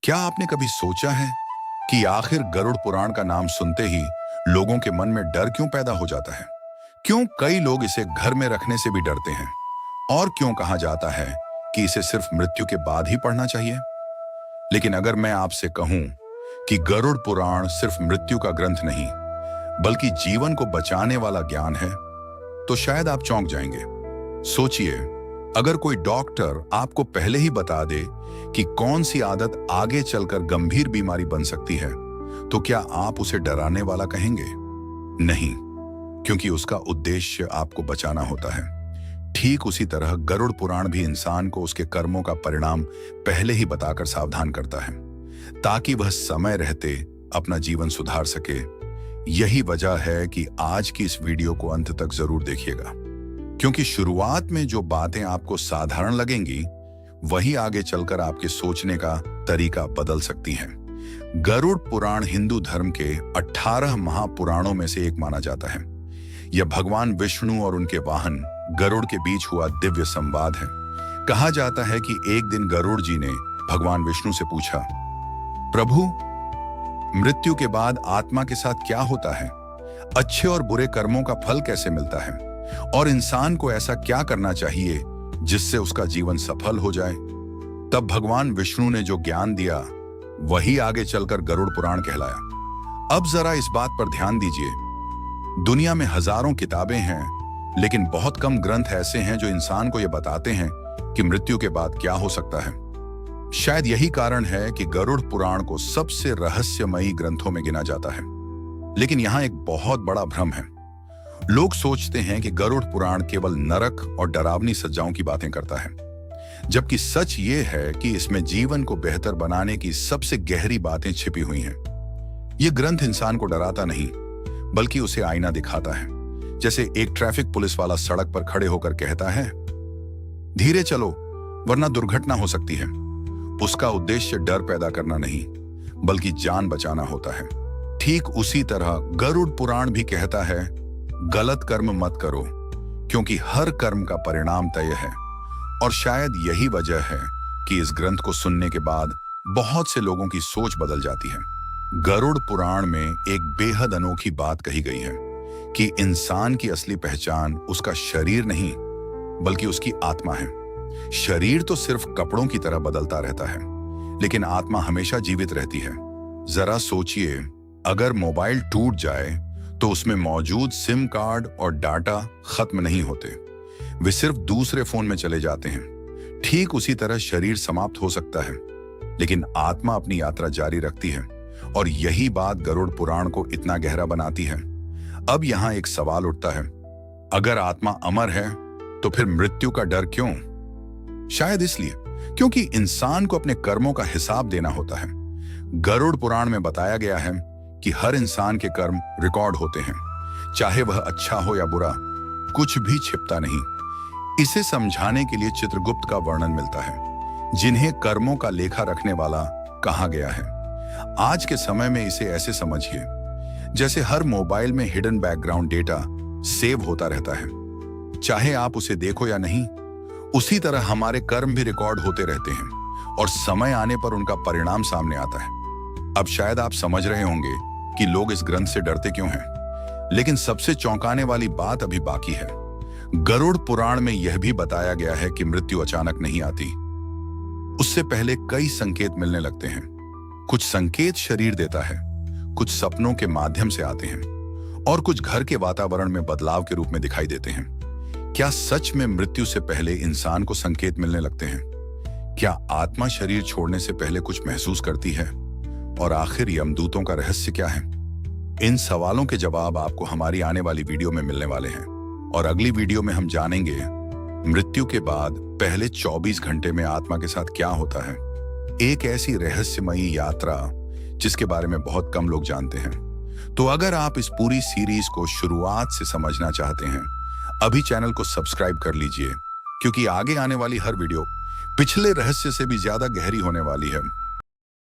क्या आपने कभी सोचा है कि आखिर गरुड़ पुराण का नाम सुनते ही लोगों के मन में डर क्यों पैदा हो जाता है? क्यों कई लोग इसे घर में रखने से भी डरते हैं? और क्यों कहा जाता है कि इसे सिर्फ मृत्यु के बाद ही पढ़ना चाहिए? लेकिन अगर मैं आपसे कहूं कि गरुड़ पुराण सिर्फ मृत्यु का ग्रंथ नहीं, बल्कि जीवन को बचाने वाला ज्ञान है, तो शायद आप चौंक जाएंगे। सोचिए, अगर कोई डॉक्टर आपको पहले ही बता दे कि कौन सी आदत आगे चलकर गंभीर बीमारी बन सकती है, तो क्या आप उसे डराने वाला कहेंगे? नहीं, क्योंकि उसका उद्देश्य आपको बचाना होता है। ठीक उसी तरह गरुड़ पुराण भी इंसान को उसके कर्मों का परिणाम पहले ही बताकर सावधान करता है, ताकि वह समय रहते अपना जीवन सुधार सके। यही वजह है कि आज की इस वीडियो को अंत तक जरूर देखिएगा, क्योंकि शुरुआत में जो बातें आपको साधारण लगेंगी, वही आगे चलकर आपके सोचने का तरीका बदल सकती हैं। गरुड़ पुराण हिंदू धर्म के 18 महापुराणों में से एक माना जाता है। यह भगवान विष्णु और उनके वाहन गरुड़ के बीच हुआ दिव्य संवाद है। कहा जाता है कि एक दिन गरुड़ जी ने भगवान विष्णु से पूछा, प्रभु, मृत्यु के बाद आत्मा के साथ क्या होता है? अच्छे और बुरे कर्मों का फल कैसे मिलता है? और इंसान को ऐसा क्या करना चाहिए जिससे उसका जीवन सफल हो जाए? तब भगवान विष्णु ने जो ज्ञान दिया, वही आगे चलकर गरुड़ पुराण कहलाया। अब जरा इस बात पर ध्यान दीजिए, दुनिया में हजारों किताबें हैं, लेकिन बहुत कम ग्रंथ ऐसे हैं जो इंसान को यह बताते हैं कि मृत्यु के बाद क्या हो सकता है। शायद यही कारण है कि गरुड़ पुराण को सबसे रहस्यमयी ग्रंथों में गिना जाता है। लेकिन यहां एक बहुत बड़ा भ्रम है। लोग सोचते हैं कि गरुड़ पुराण केवल नरक और डरावनी सज्जाओं की बातें करता है, जबकि सच ये है कि इसमें जीवन को बेहतर बनाने की सबसे गहरी बातें छिपी हुई हैं। यह ग्रंथ इंसान को डराता नहीं, बल्कि उसे आईना दिखाता है। जैसे एक ट्रैफिक पुलिस वाला सड़क पर खड़े होकर कहता है, धीरे चलो वरना दुर्घटना हो सकती है। उसका उद्देश्य डर पैदा करना नहीं, बल्कि जान बचाना होता है। ठीक उसी तरह गरुड़ पुराण भी कहता है, गलत कर्म मत करो, क्योंकि हर कर्म का परिणाम तय है। और शायद यही वजह है कि इस ग्रंथ को सुनने के बाद बहुत से लोगों की सोच बदल जाती है। गरुड़ पुराण में एक बेहद अनोखी बात कही गई है कि इंसान की असली पहचान उसका शरीर नहीं, बल्कि उसकी आत्मा है। शरीर तो सिर्फ कपड़ों की तरह बदलता रहता है, लेकिन आत्मा हमेशा जीवित रहती है। जरा सोचिए, अगर मोबाइल टूट जाए तो उसमें मौजूद सिम कार्ड और डाटा खत्म नहीं होते, वे सिर्फ दूसरे फोन में चले जाते हैं। ठीक उसी तरह शरीर समाप्त हो सकता है, लेकिन आत्मा अपनी यात्रा जारी रखती है। और यही बात गरुड़ पुराण को इतना गहरा बनाती है। अब यहां एक सवाल उठता है, अगर आत्मा अमर है तो फिर मृत्यु का डर क्यों? शायद इसलिए क्योंकि इंसान को अपने कर्मों का हिसाब देना होता है। गरुड़ पुराण में बताया गया है कि हर इंसान के कर्म रिकॉर्ड होते हैं, चाहे वह अच्छा हो या बुरा, कुछ भी छिपता नहीं। इसे समझाने के लिए चित्रगुप्त का वर्णन मिलता है, जिन्हें कर्मों का लेखा रखने वाला कहा गया है। आज के समय में इसे ऐसे समझिए, जैसे हर मोबाइल में हिडन बैकग्राउंड डेटा सेव होता रहता है, चाहे आप उसे देखो या नहीं। उसी तरह हमारे कर्म भी रिकॉर्ड होते रहते हैं, और समय आने पर उनका परिणाम सामने आता है। अब शायद आप समझ रहे होंगे कि लोग इस ग्रंथ से डरते क्यों हैं, लेकिन सबसे चौंकाने वाली बात अभी बाकी है। गरुड़ पुराण में यह भी बताया गया है कि मृत्यु अचानक नहीं आती, उससे पहले कई संकेत मिलने लगते हैं। कुछ संकेत शरीर देता है, कुछ सपनों के माध्यम से आते हैं, और कुछ घर के वातावरण में बदलाव के रूप में दिखाई देते हैं। क्या सच में मृत्यु से पहले इंसान को संकेत मिलने लगते हैं? क्या आत्मा शरीर छोड़ने से पहले कुछ महसूस करती है? और आखिर यमदूतों का रहस्य क्या है? इन सवालों के जवाब आपको हमारी आने वाली वीडियो में मिलने वाले हैं। और अगली वीडियो में हम जानेंगे मृत्यु के बाद पहले 24 घंटे में आत्मा के साथ क्या होता है। एक ऐसी रहस्यमयी यात्रा जिसके बारे में बहुत कम लोग जानते हैं। तो अगर आप इस पूरी सीरीज को शुरुआत से समझना चाहते हैं, अभी चैनल को सब्सक्राइब कर लीजिए, क्योंकि आगे आने वाली हर वीडियो पिछले रहस्य से भी ज्यादा गहरी होने वाली है।